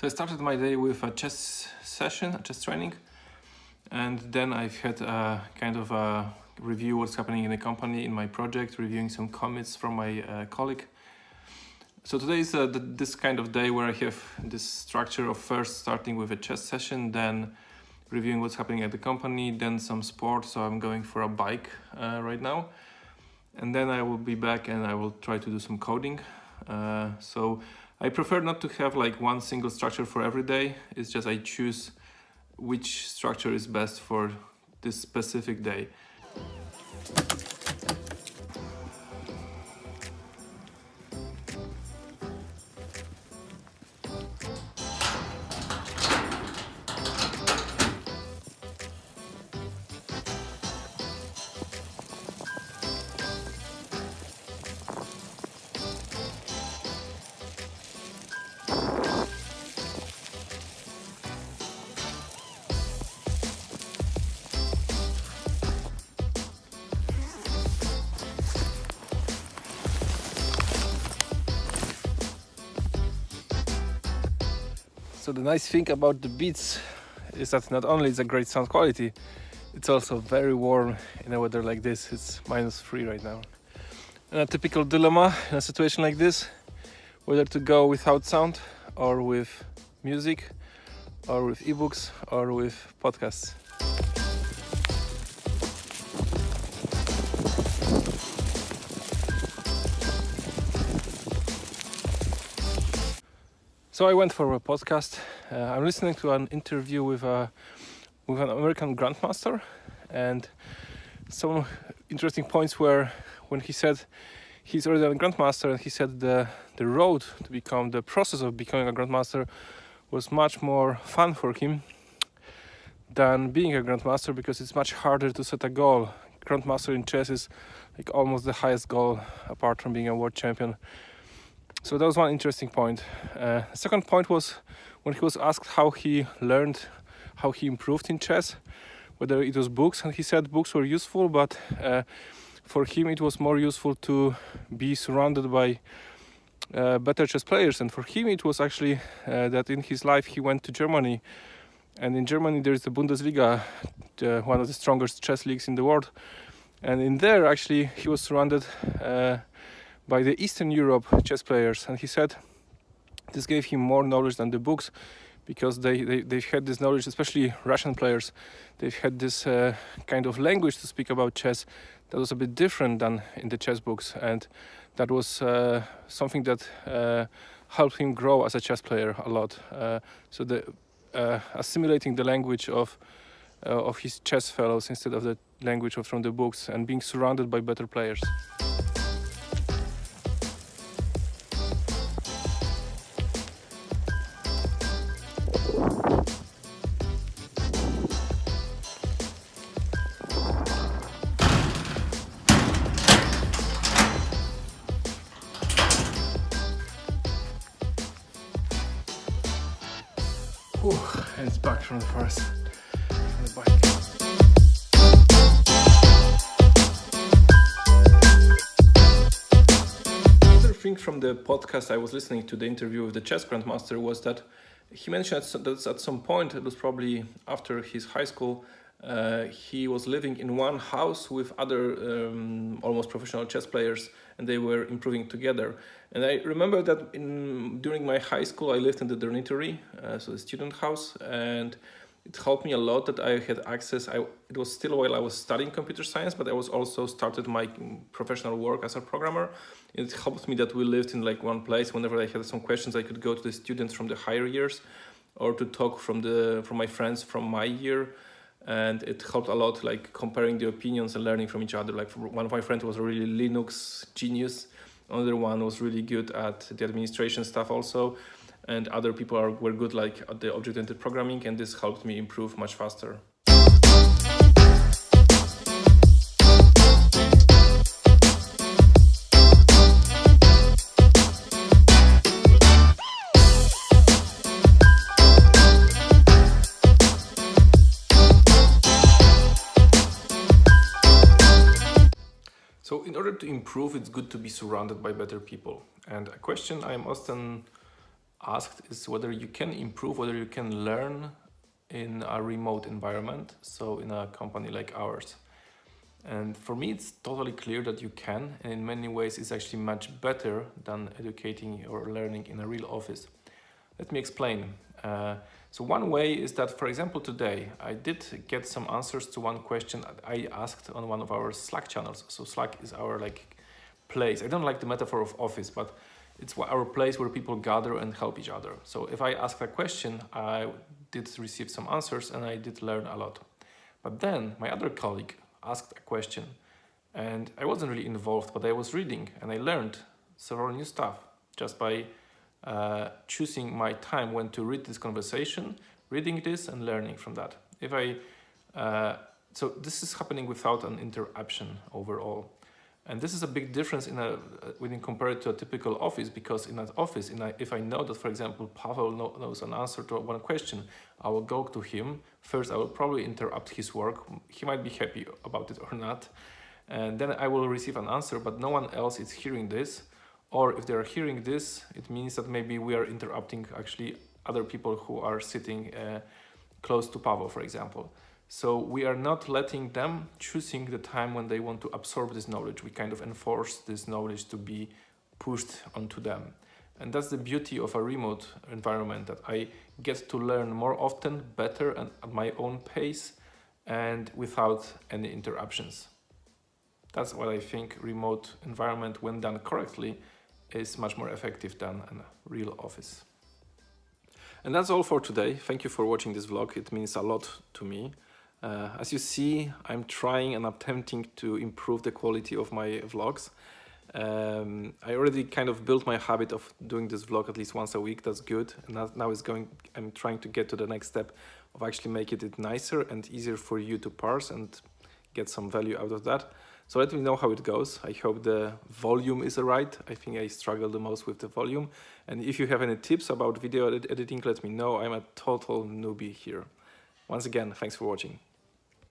So I started my day with a chess session, a chess training, and then I've had a kind of a review what's happening in the company, in my project, reviewing some commits from my colleague. So today is this kind of day where I have this structure of first starting with a chess session, then reviewing what's happening at the company, then some sport. So I'm going for a bike right now, and then I will be back and I will try to do some coding. So I prefer not to have like one single structure for every day. It's just I choose which structure is best for this specific day. So the nice thing about the beats is that not only is a great sound quality, it's also very warm in a weather like this. It's -3 right now. And a typical dilemma in a situation like this, whether to go without sound or with music or with ebooks or with podcasts. So I went for a podcast. I'm listening to an interview with an American grandmaster, and some interesting points were when he said he's already a grandmaster, and he said the road to become, the process of becoming a grandmaster was much more fun for him than being a grandmaster, because it's much harder to set a goal. Grandmaster in chess is like almost the highest goal apart from being a world champion. So that was one interesting point. The second point was when he was asked how he learned, how he improved in chess, whether it was books, and he said books were useful, but for him it was more useful to be surrounded by better chess players. And for him it was actually that in his life he went to Germany, and in Germany there is the Bundesliga, one of the strongest chess leagues in the world, and in there actually he was surrounded by the Eastern Europe chess players, and he said this gave him more knowledge than the books, because they've had this knowledge, especially Russian players. They've had this kind of language to speak about chess that was a bit different than in the chess books, and that was something that helped him grow as a chess player a lot. So assimilating the language of his chess fellows instead of the language from the books, and being surrounded by better players. And it's back from the forest, from the bike. Another thing from the podcast I was listening to, the interview with the chess grandmaster, was that he mentioned that at some point, it was probably after his high school, he was living in one house with other almost professional chess players, and they were improving together. And I remember that during my high school I lived in the dormitory, so the student house, and it helped me a lot that I had access. It was still while I was studying computer science, but I was also started my professional work as a programmer. It helped me that we lived in like one place. Whenever I had some questions, I could go to the students from the higher years, or to talk from my friends from my year. And it helped a lot, like comparing the opinions and learning from each other. Like one of my friends was a really Linux genius, another one was really good at the administration stuff also, and other people were good like at the object-oriented programming, and this helped me improve much faster. So in order to improve, it's good to be surrounded by better people. And a question I'm often asked is whether you can improve, whether you can learn in a remote environment, so in a company like ours. And for me, it's totally clear that you can, and in many ways it's actually much better than educating or learning in a real office. Let me explain. So one way is that, for example, today I did get some answers to one question I asked on one of our Slack channels. So Slack is our place. I don't like the metaphor of office, but it's our place where people gather and help each other. So if I asked a question, I did receive some answers and I did learn a lot. But then my other colleague asked a question and I wasn't really involved, but I was reading and I learned several new stuff just by choosing my time when to read this conversation, reading this and learning from that. So this is happening without an interruption overall. And this is a big difference when you compare it to a typical office, because in an office, if I know that, for example, Pavel knows an answer to one question, I will go to him. First, I will probably interrupt his work. He might be happy about it or not. And then I will receive an answer, but no one else is hearing this. Or if they are hearing this, it means that maybe we are interrupting actually other people who are sitting close to Pavel, for example. So we are not letting them choosing the time when they want to absorb this knowledge. We kind of enforce this knowledge to be pushed onto them. And that's the beauty of a remote environment, that I get to learn more often, better, and at my own pace and without any interruptions. That's what I think remote environment, when done correctly, is much more effective than a real office. And that's all for today. Thank you for watching this vlog. It means a lot to me. As you see, I'm trying and attempting to improve the quality of my vlogs. I already kind of built my habit of doing this vlog at least once a week. That's good. And now I'm trying to get to the next step of actually making it nicer and easier for you to parse and get some value out of that. So let me know how it goes. I hope the volume is right. I think I struggle the most with the volume. And if you have any tips about video editing, let me know. I'm a total newbie here. Once again, thanks for watching.